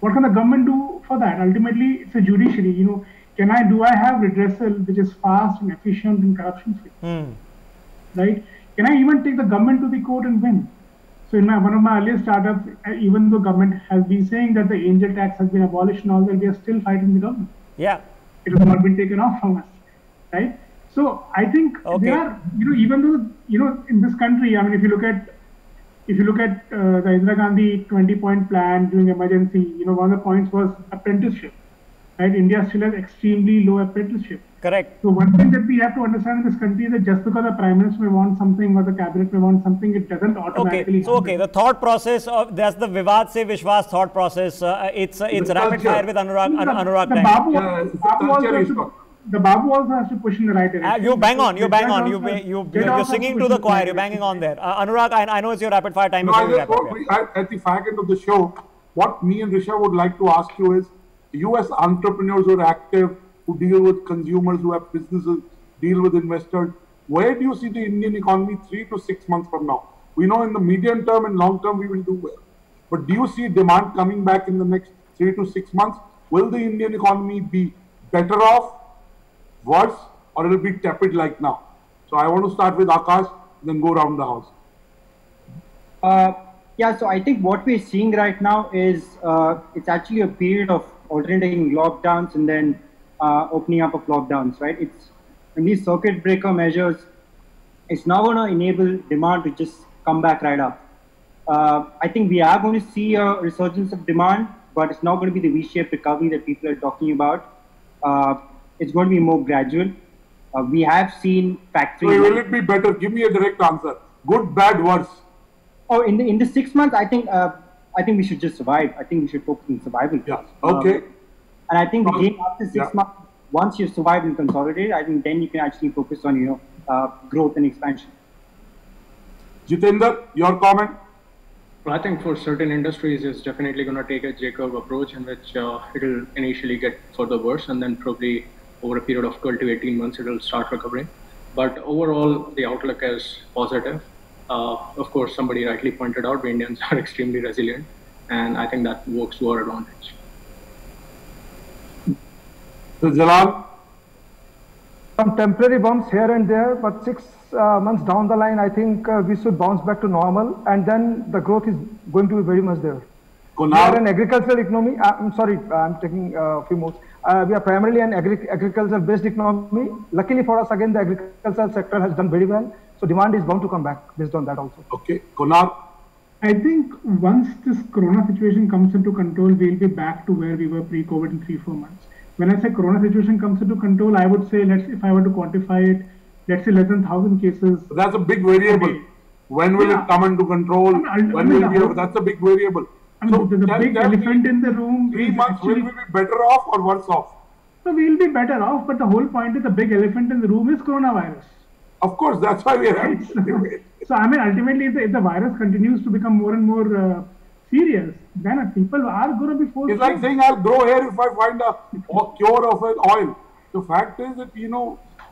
[SPEAKER 8] What can the government do for that? Ultimately, it's a judiciary. Do I have redressal which is fast and efficient and corruption free? Right? Can I even take the government to the court and win? So in one of my earlier startups, even though government has been saying that the angel tax has been abolished and all that, we are still fighting the government.
[SPEAKER 1] Yeah.
[SPEAKER 8] It has not been taken off from us, right? So I think there are, even though, in this country, I mean, if you look at the Indira Gandhi 20-point plan during emergency, one of the points was apprenticeship, right? India still has extremely low apprenticeship.
[SPEAKER 1] Correct.
[SPEAKER 8] So one thing that we have to understand in this country is that just because the Prime Minister may want something or the cabinet may want something, it doesn't automatically
[SPEAKER 1] happen. The thought process of, that's the Vivad Se Vishwas thought process. It's rapid fire with Anurag.
[SPEAKER 8] The Babu also has to push in the right direction.
[SPEAKER 1] You bang on. You're singing to the choir. You're banging on there. Anurag, I know it's your rapid fire time.
[SPEAKER 2] At the fag end of the show, what me and Rishabh would like to ask you is, you as entrepreneurs who are active, who deal with consumers, who have businesses, deal with investors, where do you see the Indian economy 3 to 6 months from now? We know in the medium term and long term we will do well. But do you see demand coming back in the next 3 to 6 months? Will the Indian economy be better off, worse, or it will be tepid like now? So I want to start with Akash, then go around the house.
[SPEAKER 7] So I think what we're seeing right now is it's actually a period of alternating lockdowns and then opening up of lockdowns, right? It's in these circuit breaker measures, it's now going to enable demand to just come back right up. I think we are going to see a resurgence of demand, but it's not going to be the V-shaped recovery that people are talking about. It's going to be more gradual. We have seen factories.
[SPEAKER 2] So will it be better? Give me a direct answer. Good, bad, worse.
[SPEAKER 7] Oh, in the 6 months, I think we should just survive. I think we should focus on survival.
[SPEAKER 2] Yeah. Okay.
[SPEAKER 7] And I think again after 6 months, once you survive and consolidate, I think then you can actually focus on growth and expansion.
[SPEAKER 2] Jitendra, your comment?
[SPEAKER 6] Well, I think for certain industries, it's definitely going to take a J-curve approach in which it'll initially get further worse, and then probably over a period of 12 to 18 months, it'll start recovering. But overall, the outlook is positive. Of course, somebody rightly pointed out, we Indians are extremely resilient, and I think that works to our advantage.
[SPEAKER 2] So, Jalal?
[SPEAKER 5] Some temporary bumps here and there, but 6 months down the line, I think we should bounce back to normal, and then the growth is going to be very much there. We are an agricultural economy. I'm sorry, I'm taking a few more. We are primarily an agricultural-based economy. Luckily for us, again, the agricultural sector has done very well. So demand is bound to come back based on that also.
[SPEAKER 2] Okay, Kunal?
[SPEAKER 8] I think once this corona situation comes into control, we'll be back to where we were pre-COVID in 3-4 months. When I say corona situation comes into control, I would say, if I were to quantify it, let's say less than 1,000 cases.
[SPEAKER 2] That's a big variable. When will it come into control? That's a big variable.
[SPEAKER 8] So there's a big elephant in the room.
[SPEAKER 2] 3 months, will we be better off or worse off?
[SPEAKER 8] So we'll be better off, but the whole point is the big elephant in the room is coronavirus.
[SPEAKER 2] Of course, that's why we are having this debate.
[SPEAKER 8] So I mean, ultimately, if the virus continues to become more and more serious, then people are going to be forced.
[SPEAKER 2] It's like saying I'll grow hair if I find a cure of an oil. The fact is that,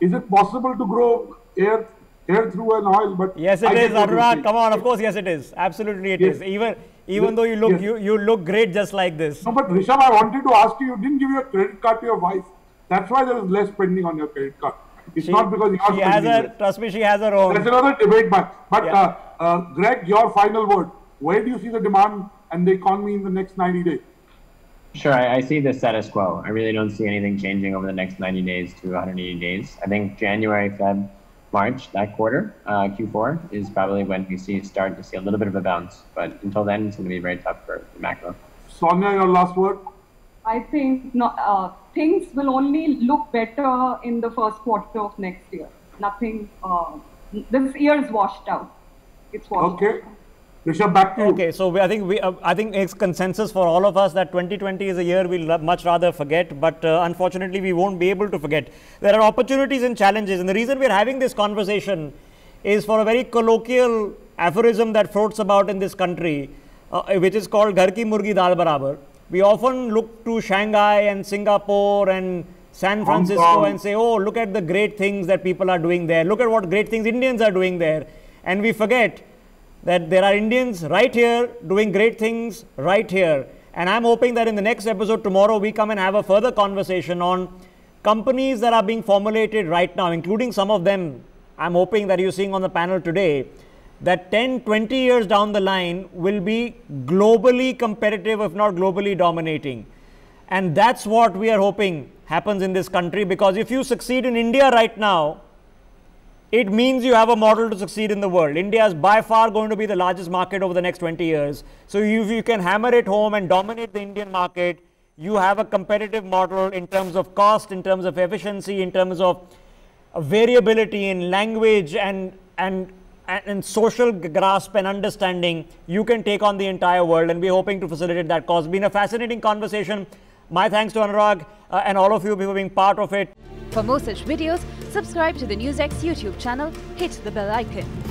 [SPEAKER 2] is it possible to grow hair through an oil? But
[SPEAKER 1] yes, it is, Anurag. Come on, of course, yes, it is. Absolutely, it is. Even though you look, you look great just like this.
[SPEAKER 2] No, but Rishabh, I wanted to ask you didn't give your credit card to your wife. That's why there is less spending on your credit card. It's not because you are
[SPEAKER 1] trust me, she has her own.
[SPEAKER 2] That's another debate, but Greg, your final word. Where do you see the demand and the economy in the next 90 days?
[SPEAKER 3] Sure, I see the status quo. I really don't see anything changing over the next 90 days to 180 days. I think January, Feb, March, that quarter, Q4, is probably when we start to see a little bit of a bounce. But until then, it's going to be very tough for the macro.
[SPEAKER 2] Sonia, your last word?
[SPEAKER 4] I think things will only look better in the first quarter of next year. Nothing, this year is washed out. It's washed out.
[SPEAKER 2] Rishabh, back to you.
[SPEAKER 1] Okay, so I think it's consensus for all of us that 2020 is a year we'll much rather forget, but unfortunately we won't be able to forget. There are opportunities and challenges, and the reason we're having this conversation is for a very colloquial aphorism that floats about in this country, which is called Ghar ki murgi dal barabar. We often look to Shanghai and Singapore and San Francisco and say, oh, look at the great things that people are doing there. Look at what great things Indians are doing there. And we forget that there are Indians right here doing great things right here. And I'm hoping that in the next episode tomorrow, we come and have a further conversation on companies that are being formulated right now, including some of them I'm hoping that you're seeing on the panel today, that 10, 20 years down the line will be globally competitive, if not globally dominating. And that's what we are hoping happens in this country, because if you succeed in India right now, it means you have a model to succeed in the world. India is by far going to be the largest market over the next 20 years. So if you can hammer it home and dominate the Indian market, you have a competitive model in terms of cost, in terms of efficiency, in terms of variability in language and social grasp and understanding. You can take on the entire world, and we're hoping to facilitate that cause. It's been a fascinating conversation. My thanks to Anurag and all of you for being part of it.
[SPEAKER 9] For more such videos, subscribe to the NewsX YouTube channel, hit the bell icon.